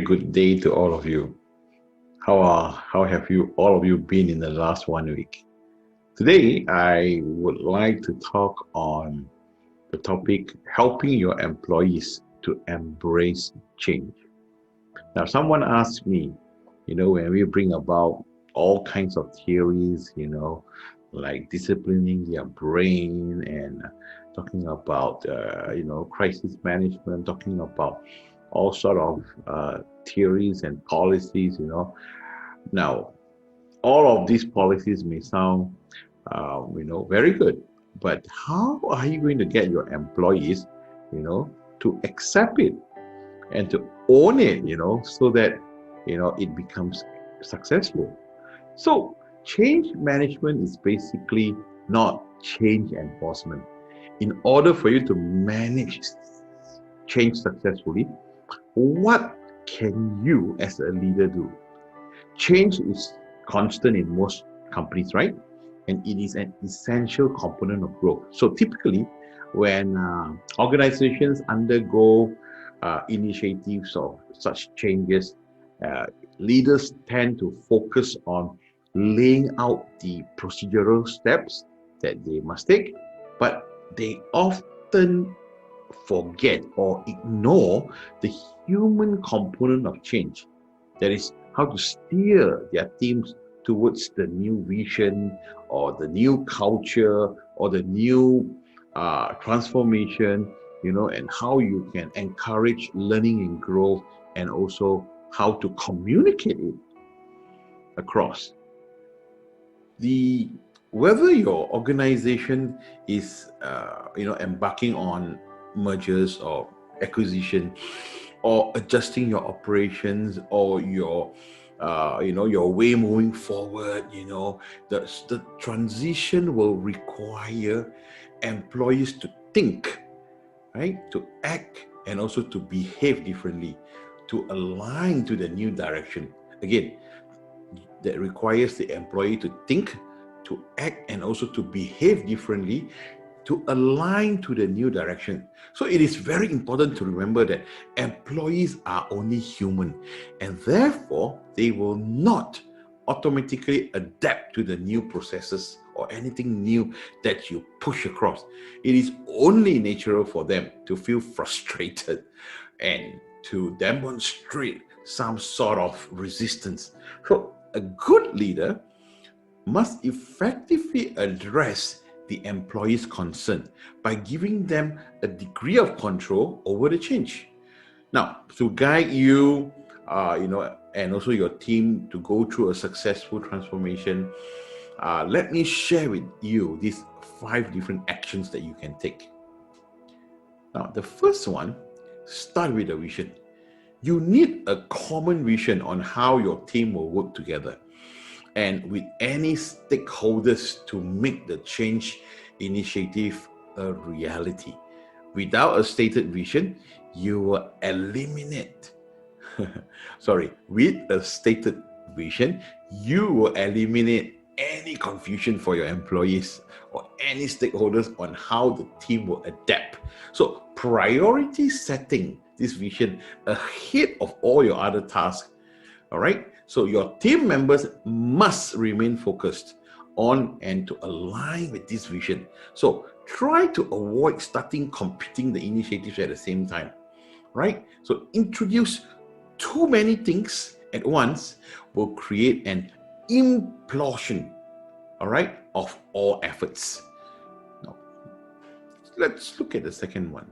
good day to all of you. How have all of you been in the last 1 week? Today, I would like to talk on the topic helping your employees to embrace change. Now, someone asked me, when we bring about all kinds of theories, like disciplining their brain and talking about, crisis management, talking about all sort of theories and policies, Now, all of these policies may sound, very good, but how are you going to get your employees, to accept it and to own it, so that, it becomes successful? So change management is basically not change enforcement. In order for you to manage change successfully, what can you as a leader do? Change is constant in most companies, right? And it is an essential component of growth. So typically, when organizations undergo initiatives of such changes, leaders tend to focus on laying out the procedural steps that they must take, but they often forget or ignore the human component of change. That is, how to steer their teams towards the new vision or the new culture or the new transformation, and how you can encourage learning and growth, and also how to communicate it across. Whether your organization is embarking on mergers or acquisition, or adjusting your operations, or your way moving forward, the transition will require employees to think, right, to act, and also to behave differently, to align to the new direction. Again, that requires the employee to think, to act, and also to behave differently, to align to the new direction. So it is very important to remember that employees are only human, and therefore they will not automatically adapt to the new processes or anything new that you push across. It is only natural for them to feel frustrated and to demonstrate some sort of resistance. So a good leader must effectively address the employee's concern by giving them a degree of control over the change. Now, to guide you, and also your team to go through a successful transformation, let me share with you these 5 different actions that you can take. Now, the first one, start with a vision. You need a common vision on how your team will work together and with any stakeholders to make the change initiative a reality. Without a stated vision, you will eliminate with a stated vision, you will eliminate any confusion for your employees or any stakeholders on how the team will adapt. So priority setting this vision ahead of all your other tasks. All right. So your team members must remain focused on and to align with this vision. So try to avoid starting competing the initiatives at the same time, right? So introduce too many things at once will create an implosion, all right, of all efforts. Now, let's look at the second one.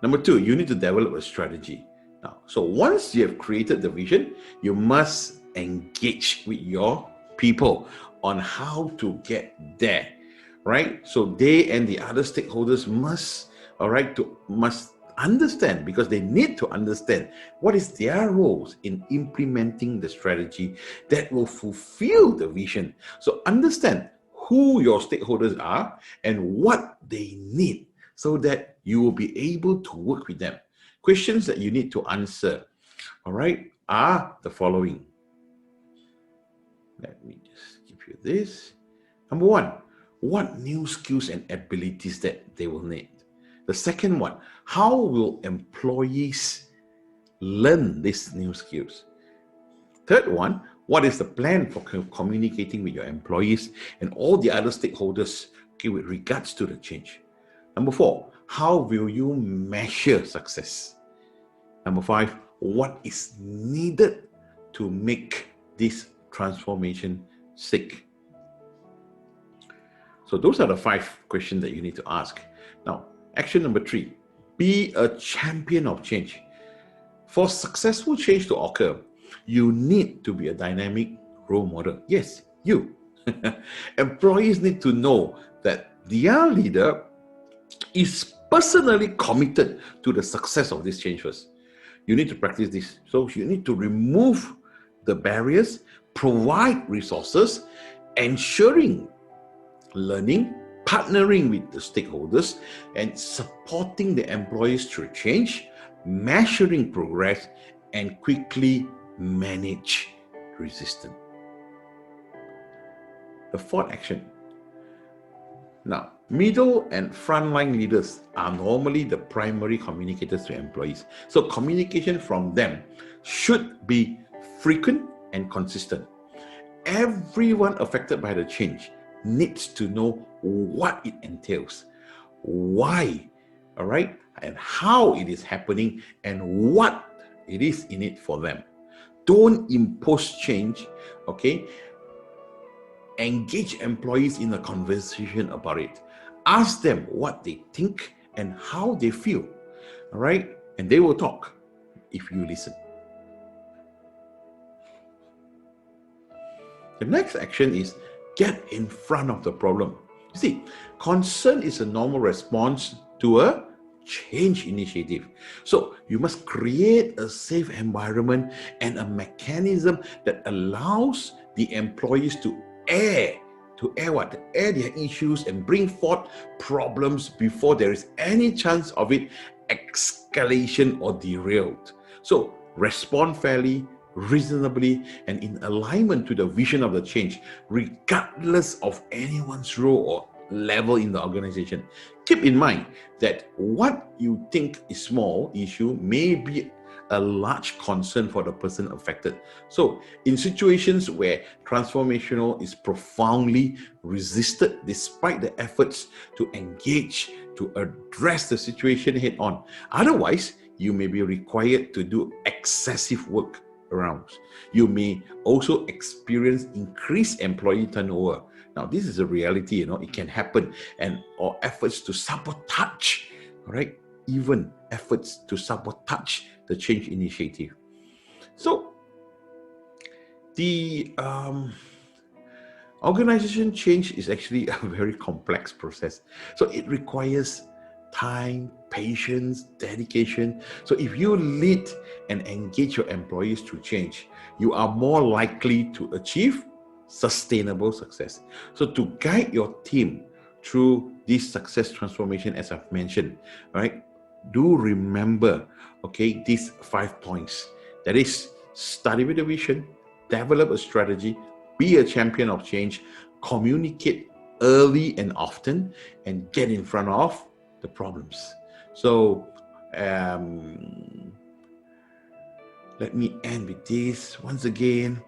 Number 2, you need to develop a strategy. Now, so once you have created the vision, you must engage with your people on how to get there, right? So they and the other stakeholders must understand, because they need to understand what is their roles in implementing the strategy that will fulfill the vision. So understand who your stakeholders are and what they need so that you will be able to work with them. Questions that you need to answer, all right, are the following. Let me just give you this. Number 1, what new skills and abilities that they will need? The second one, how will employees learn these new skills. Third one, what is the plan for communicating with your employees and all the other stakeholders, okay, with regards to the change? Number 4, how will you measure success? Number 5, what is needed to make this transformation stick? So those are the 5 questions that you need to ask. Now, action number 3, be a champion of change. For successful change to occur, you need to be a dynamic role model. Yes, you. Employees need to know that their leader is personally committed to the success of this change first. You need to practice this. So you need to remove the barriers, provide resources, ensuring learning, partnering with the stakeholders, and supporting the employees through change, measuring progress, and quickly manage resistance. The 4th action. Now, middle and frontline leaders are normally the primary communicators to employees. So communication from them should be frequent and consistent. Everyone affected by the change needs to know what it entails, why, all right, and how it is happening, and what it is in it for them. Don't impose change, okay? Engage employees in a conversation about it. Ask them what they think and how they feel, all right? And they will talk if you listen. The next action is get in front of the problem. You see, concern is a normal response to a change initiative. So you must create a safe environment and a mechanism that allows the employees to air their issues and bring forth problems before there is any chance of it escalation or derailed. So respond fairly, reasonably, and in alignment to the vision of the change, regardless of anyone's role or level in the organization. Keep in mind that what you think is small issue may be a large concern for the person affected. So in situations where transformational is profoundly resisted despite the efforts to engage to address the situation head on, otherwise you may be required to do excessive work around. You may also experience increased employee turnover. Now, this is a reality, it can happen, or efforts to sabotage, right? Even efforts to sabotage the change initiative. So, the organization change is actually a very complex process. So, it requires time, patience, dedication. So if you lead and engage your employees through change, you are more likely to achieve sustainable success. So to guide your team through this success transformation, as I've mentioned, right, do remember, okay, these 5 points. That is, study with a vision, develop a strategy, be a champion of change, communicate early and often, and get in front of the problems. So let me end with this once again.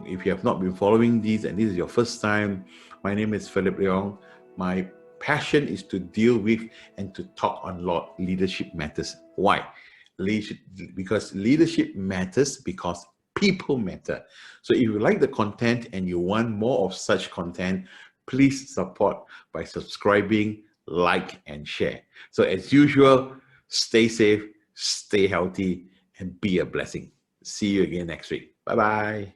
If you have not been following these and this is your first time, my name is Phillip Leong. My passion is to deal with and to talk on leadership matters. Why? Because leadership matters because people matter. So if you like the content and you want more of such content, please support by subscribing, like, and share. So as usual, stay safe, stay healthy, and be a blessing. See you again next week. Bye-bye.